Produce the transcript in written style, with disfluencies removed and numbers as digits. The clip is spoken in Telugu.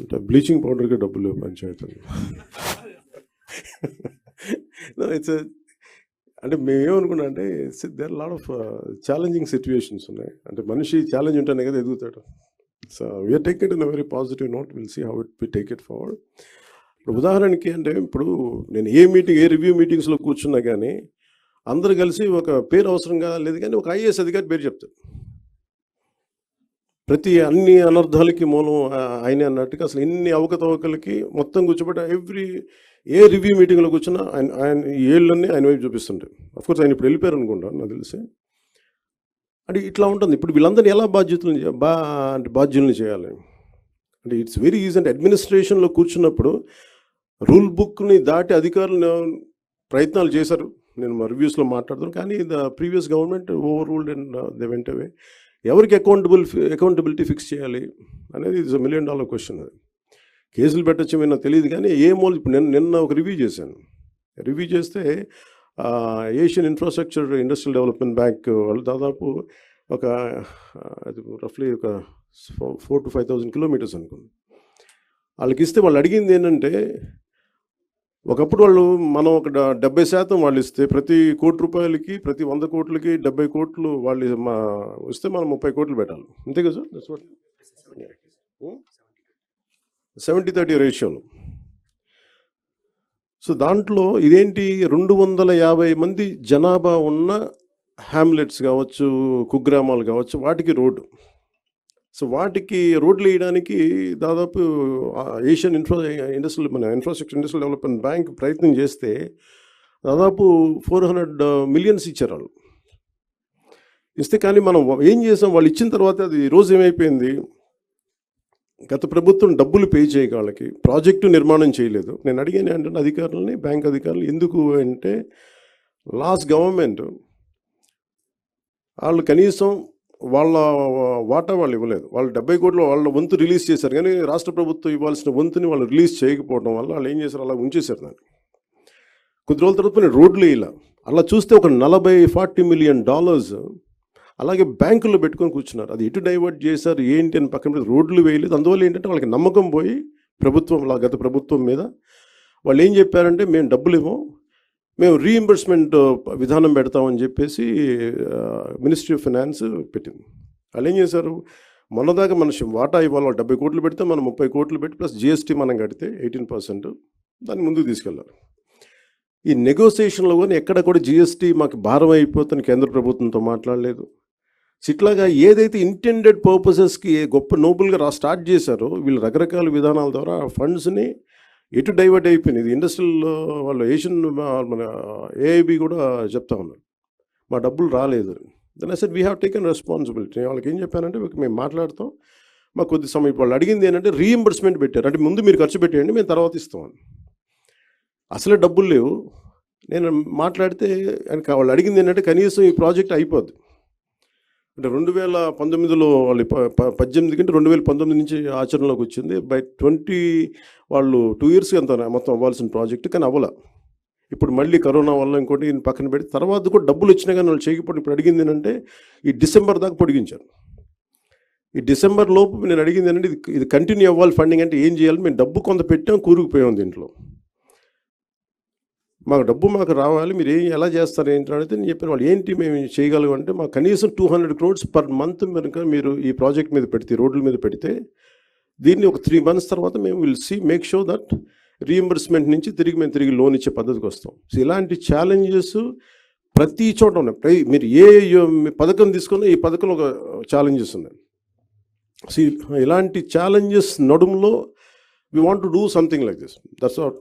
అంటే బ్లీచింగ్ పౌడర్కి డబ్బులు పంచాయతీ. ఇట్స్ అంటే మేమేమనుకున్నా అంటే there lot of challenging situations ఉన్నాయి. అంటే మనిషి ఛాలెంజ్ ఉంటేనే కదా ఎదుగుతాడు. So we are take it in a very positive note, will see how it we take it forward. ఇప్పుడు ఉదాహరణకి అంటే ఇప్పుడు నేను ఏ రివ్యూ మీటింగ్స్లో కూర్చున్నా కానీ అందరూ కలిసి ఒక పేరు అవసరంగా లేదు కానీ ఒక ఐఏఎస్ అధికారి పేరు చెప్తారు. అన్ని అనర్థాలకి మూలం ఆయనే అన్నట్టుగా అసలు ఇన్ని అవకతవకలకి మొత్తం కూర్చోబెట్టి ఏ రివ్యూ మీటింగ్లో కూర్చున్నా ఆయన ఏళ్ళన్నీ ఆయన వైపు చూపిస్తుంటారు. అఫ్కోర్స్ ఆయన ఇప్పుడు వెళ్ళిపోయారు అనుకుంటాను నాకు తెలిసి. అంటే ఇట్లా ఉంటుంది. ఇప్పుడు వీళ్ళందరినీ ఎలా బాధ్యుల్ని చేయాలి అంటే ఇట్స్ వెరీ ఈజీ. అంటే అడ్మినిస్ట్రేషన్లో కూర్చున్నప్పుడు రూల్ బుక్ని దాటి అధికారులు ప్రయత్నాలు చేశారు. నేను మా రివ్యూస్లో మాట్లాడుతాను. కానీ the previous government over ruled and they went away. ఎవరికి అకౌంటబిలిటీ ఫిక్స్ చేయాలి అనేది ఇట్స్ $1 million క్వశ్చన్. అది కేసులు పెట్టచ్చు నాకు తెలియదు కానీ ఇప్పుడు నిన్న ఒక రివ్యూ చేశాను. రివ్యూ చేస్తే Asian infrastructure industrial development bank వాళ్ళు దాదాపు ఒక రఫ్లీ ఒక 4,000 to 5,000 kilometers అనుకుంది. వాళ్ళకి ఇస్తే వాళ్ళు అడిగింది ఏంటంటే, ఒకప్పుడు మనం ఒక 70% వాళ్ళు ఇస్తే ప్రతి ₹1,00,00,000కి ప్రతి 100 కోట్లకి 70 కోట్లు వాళ్ళు ఇస్తే మనం 30 కోట్లు పెట్టాలి. అంతే కదా సార్? 70-30 రేషియోలో. సో దాంట్లో ఇదేంటి 250 మంది జనాభా ఉన్న హ్యామ్లెట్స్ కావచ్చు, కుగ్రామాలు కావచ్చు, వాటికి రోడ్డు. సో వాటికి రోడ్లు వేయడానికి దాదాపు Asian infrastructure industrial development bank ప్రయత్నం చేస్తే దాదాపు 400 million ఇచ్చారు వాళ్ళు. ఇస్తే కానీ మనం ఏం చేసాం, వాళ్ళు ఇచ్చిన తర్వాత అది రోజు ఏమైపోయింది, గత ప్రభుత్వం డబ్బులు పే చేయక వాళ్ళకి ప్రాజెక్టు నిర్మాణం చేయలేదు. నేను అడిగాను ఏంటంటే అధికారులని, బ్యాంక్ అధికారులు, ఎందుకు అంటే లాస్ట్ గవర్నమెంట్ వాళ్ళు కనీసం వాళ్ళ వాటా వాళ్ళు ఇవ్వలేదు. వాళ్ళు 70 కోట్లు వాళ్ళ వంతు రిలీజ్ చేశారు కానీ రాష్ట్ర ప్రభుత్వం ఇవ్వాల్సిన వంతుని వాళ్ళు రిలీజ్ చేయకపోవడం వల్ల వాళ్ళు ఏం చేశారు, అలా ఉంచేశారు దాన్ని. కొద్ది రోజుల తర్వాత నేను రోడ్లు ఇలా అలా చూస్తే ఒక $40 million అలాగే బ్యాంకుల్లో పెట్టుకొని కూర్చున్నారు. అది ఎటు డైవర్ట్ చేశారు ఏంటి అని పక్కన రోడ్లు వేయలేదు. అందువల్ల ఏంటంటే వాళ్ళకి నమ్మకం పోయి గత ప్రభుత్వం మీద వాళ్ళు ఏం చెప్పారంటే, మేము డబ్బులు ఇవ్వం, మేము రీఇంబర్స్మెంట్ విధానం పెడతామని చెప్పేసి మినిస్ట్రీ ఆఫ్ ఫైనాన్స్ పెట్టింది. వాళ్ళు ఏం చేశారు, మొన్నదాకా మన వాటా ఇవ్వాలి 70 కోట్లు పెడితే మనం 30 కోట్లు పెట్టి ప్లస్ GST మనం కడితే 18% దాన్ని ముందుకు తీసుకెళ్ళారు. ఈ నెగోసియేషన్లో కానీ ఎక్కడ కూడా GST మాకు భారం అయిపోతుంది కేంద్ర ప్రభుత్వంతో మాట్లాడలేదు. ఇట్లాగా ఏదైతే ఇంటెండెడ్ పర్పసెస్కి గొప్ప నోబుల్గా స్టార్ట్ చేశారో వీళ్ళు రకరకాల విధానాల ద్వారా ఫండ్స్ని ఎటు డైవర్ట్ అయిపోయింది. ఇది ఇండస్ట్రియల్ వాళ్ళు మన AIB కూడా చెప్తా ఉన్నారు, మా డబ్బులు రాలేదు. Then I said we have taken responsibility. వాళ్ళకి ఏం చెప్పానంటే, మేము మాట్లాడతాం, మాకు కొద్ది సమయం. వాళ్ళు అడిగింది ఏంటంటే రీఇంబర్స్మెంట్ పెట్టారు. అంటే ముందు మీరు ఖర్చు పెట్టేయండి, మేము తర్వాత ఇస్తామని. అసలే డబ్బులు లేవు. నేను మాట్లాడితే వాళ్ళు అడిగింది ఏంటంటే కనీసం ఈ ప్రాజెక్ట్ అయిపోద్ది అంటే 2019లో వాళ్ళు 18 కంటే 2019 నుంచి ఆచరణలోకి వచ్చింది. బై 20 వాళ్ళు 2 years అంత మొత్తం అవ్వాల్సిన ప్రాజెక్టు, కానీ అవ్వాల. ఇప్పుడు మళ్ళీ కరోనా వల్ల ఇంకోటి పక్కన పెట్టి తర్వాత కూడా డబ్బులు వచ్చినా కానీ వాళ్ళు చేయకపోతే ఇప్పుడు అడిగింది ఏంటంటే ఈ డిసెంబర్ దాకా పొడిగించారు. ఈ డిసెంబర్ లోపు నేను అడిగింది ఏంటంటే ఇది కంటిన్యూ అవ్వాలి ఫండింగ్, అంటే ఏం చేయాలి, మేము డబ్బు కొంత పెట్టాం, కూరుకుపోయాం దీంట్లో, మాకు డబ్బు రావాలి, మీరు ఎలా చేస్తారు ఏంటి అడిగితే నేను చెప్పాను, వాళ్ళు ఏంటి మేము చేయగలం అంటే మాకు కనీసం 200 crores పర్ మంత్ మీరు ఈ ప్రాజెక్ట్ మీద పెడితే, రోడ్ల మీద పెడితే దీన్ని ఒక 3 months తర్వాత మేము will make sure that reimbursement నుంచి మేము తిరిగి లోన్ ఇచ్చే పద్ధతికి వస్తాం. సో ఇలాంటి ఛాలెంజెస్ ప్రతి చోట ఉన్నాయి. మీరు పథకం తీసుకున్నా ఈ పథకంలో ఒక ఛాలెంజెస్ ఉన్నాయి. సో ఇలాంటి ఛాలెంజెస్ నడుములో we want to do something like this. That's what.